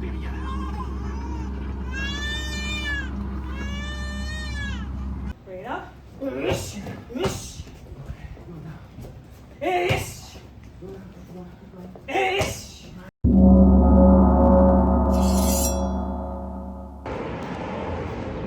Bring it up. Yes. Yes.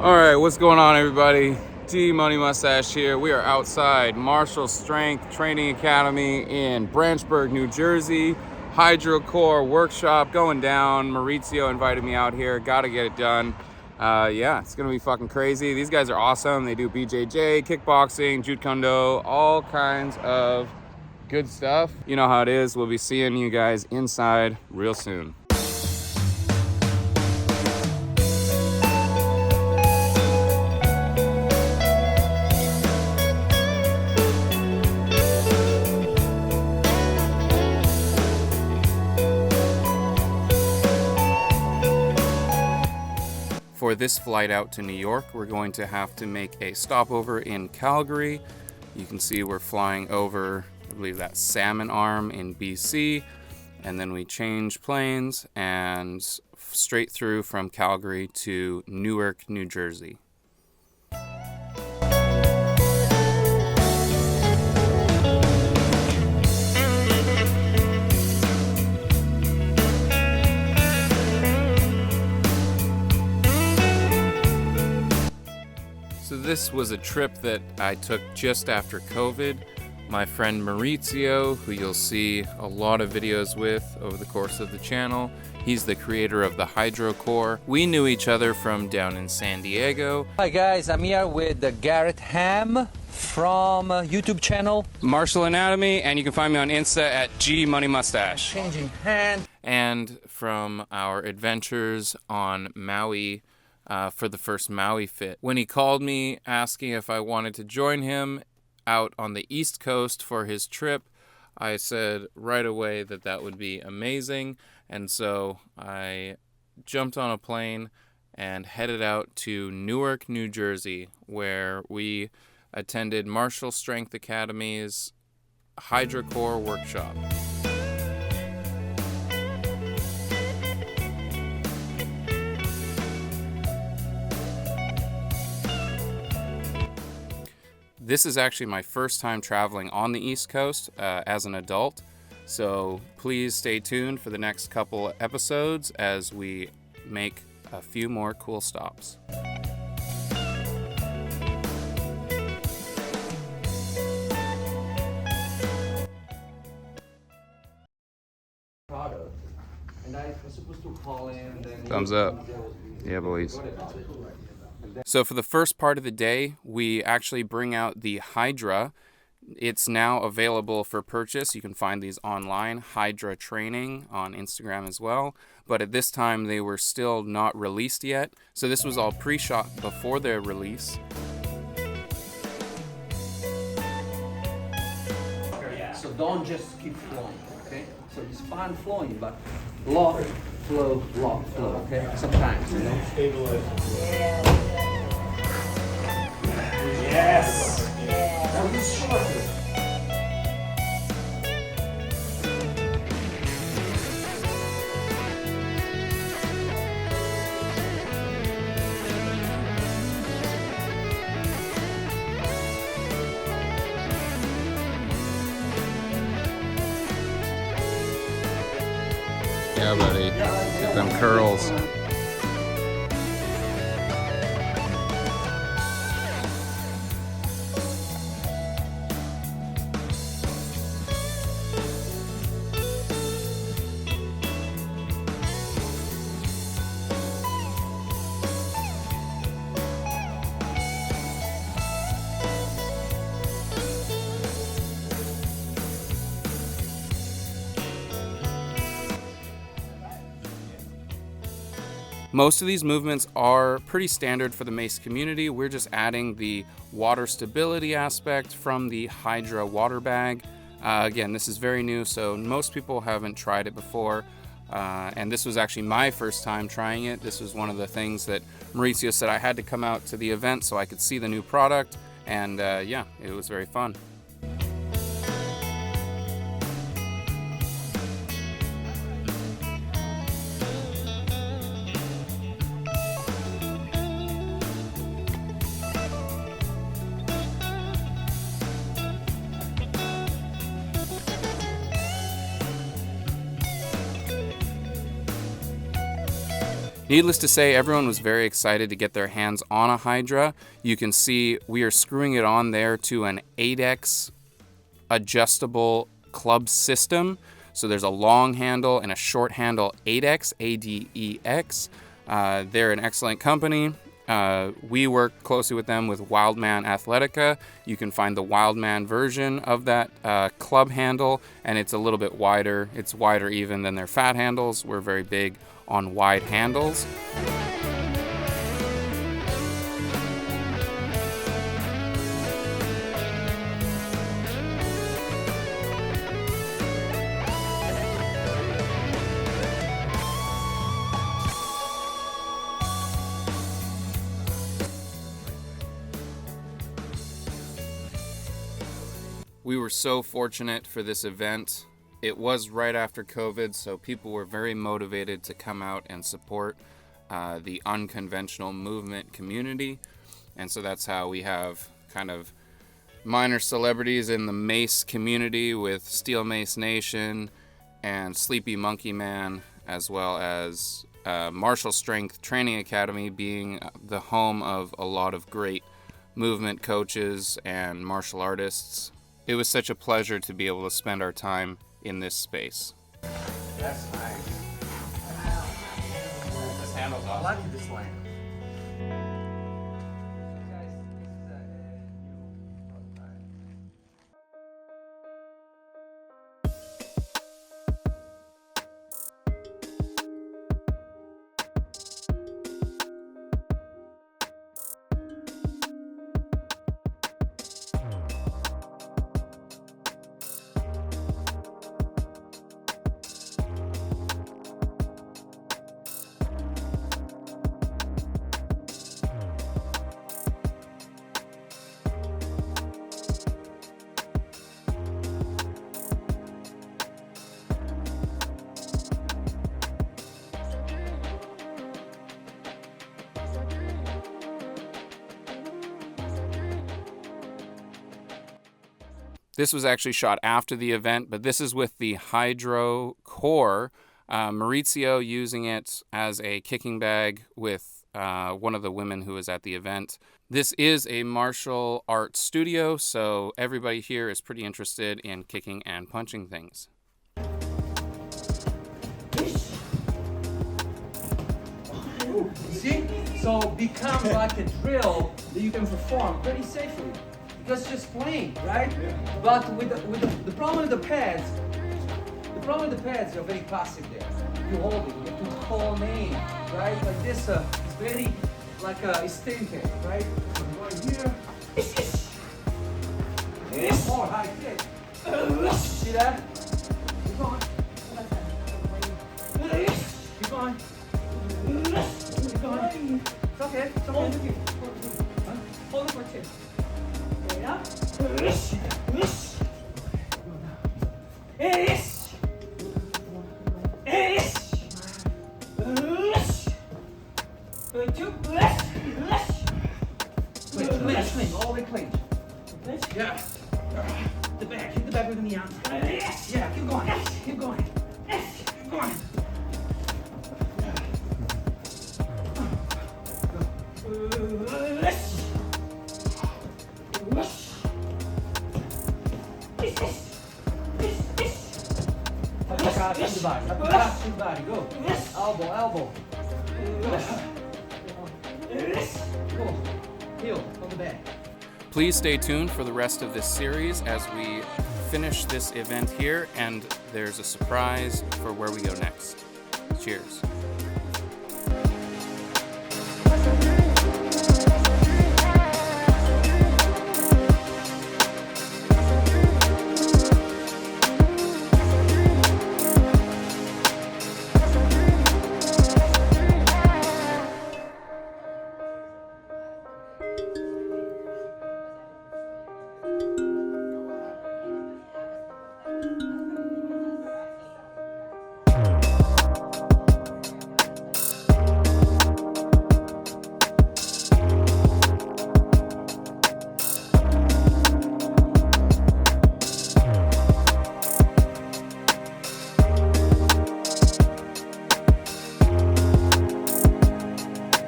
All right, what's going on, everybody? G Money Mustache here. We are outside Martial Strength Training Academy in Branchburg, New Jersey. Hydrocore workshop going down. Mauricio invited me out here. Got to get it done. Yeah, it's gonna be fucking crazy. These guys are awesome. They do BJJ, kickboxing, Jeet Kune Do, all kinds of good stuff. You know how it is. We'll be seeing you guys inside real soon. For this flight out to New York, we're going to have to make a stopover in Calgary. You can see we're flying over, I believe that's Salmon Arm in BC, and then we change planes and straight through from Calgary to Newark, New Jersey. So this was a trip that I took just after COVID. My friend Mauricio, who you'll see a lot of videos with over the course of the channel, he's the creator of the Hydrocore. We knew each other from down in San Diego. Hi guys, I'm here with Garrett from YouTube channel Martial Anatomy, and you can find me on Insta at GMoneyMustache. Changing Hand. And from our adventures on Maui, for the first Maui Fit. When he called me asking if I wanted to join him out on the East Coast for his trip, I said right away that that would be amazing. And so I jumped on a plane and headed out to Newark, New Jersey, where we attended Martial Strength Academy's Hydrocore workshop. This is actually my first time traveling on the East Coast as an adult, so please stay tuned for the next couple episodes as we make a few more cool stops. Thumbs up. Yeah, boys. So for the first part of the day, we actually bring out the Hydra. It's now available for purchase. You can find these online, Hydra Training, on Instagram as well. But at this time, they were still not released yet. So this was all pre-shot before their release. So don't just keep flowing, okay? So it's fine flowing, but lock, flow, okay? Sometimes, you know? Yes. That was short. Yeah, buddy. Get them curls. Most of these movements are pretty standard for the mace community. We're just adding the water stability aspect from the Hydra Water Bag. Again, this is very new, so most people haven't tried it before. And this was actually my first time trying it. This was one of the things that Mauricio said I had to come out to the event so I could see the new product. And yeah, it was very fun. Needless to say, everyone was very excited to get their hands on a Hydra. You can see we are screwing it on there to an 8X adjustable club system. So there's a long handle and a short handle 8X, ADEX. They're an excellent company. We work closely with them with Wildman Athletica. You can find the Wildman version of that club handle, and it's a little bit wider. It's wider even than their fat handles. We're very big on wide handles. We were so fortunate for this event. It was right after COVID, so people were very motivated to come out and support the unconventional movement community. And so that's how we have kind of minor celebrities in the mace community with Steel Mace Nation and Sleepy Monkey Man, as well as Martial Strength Training Academy being the home of a lot of great movement coaches and martial artists. It was such a pleasure to be able to spend our time in this space. That's nice. This handle's I awesome. like this line. This was actually shot after the event, but this is with the Hydrocore. Mauricio using it as a kicking bag with one of the women who was at the event. This is a martial arts studio, so everybody here is pretty interested in kicking and punching things. See? So become like a drill that you can perform pretty safely. Because just playing, right? Yeah. But with the problem with the pads, you're very passive there. You hold it, you have to call name, right? Like this, it's very like a stamping, right? So right here. More high kick. See that? Keep going. Keep going. Keep going. It's okay. It's okay. Hold it for two. Straight up. Going two. Clinch. All the way clinch. Yeah. Hit the back with the knee out. Yeah, keep going. Keep going. Keep going. Touch the body. Touch the body. Go. Elbow. Go. Heel on the back. Please stay tuned for the rest of this series as we finish this event here, and there's a surprise for where we go next. Cheers.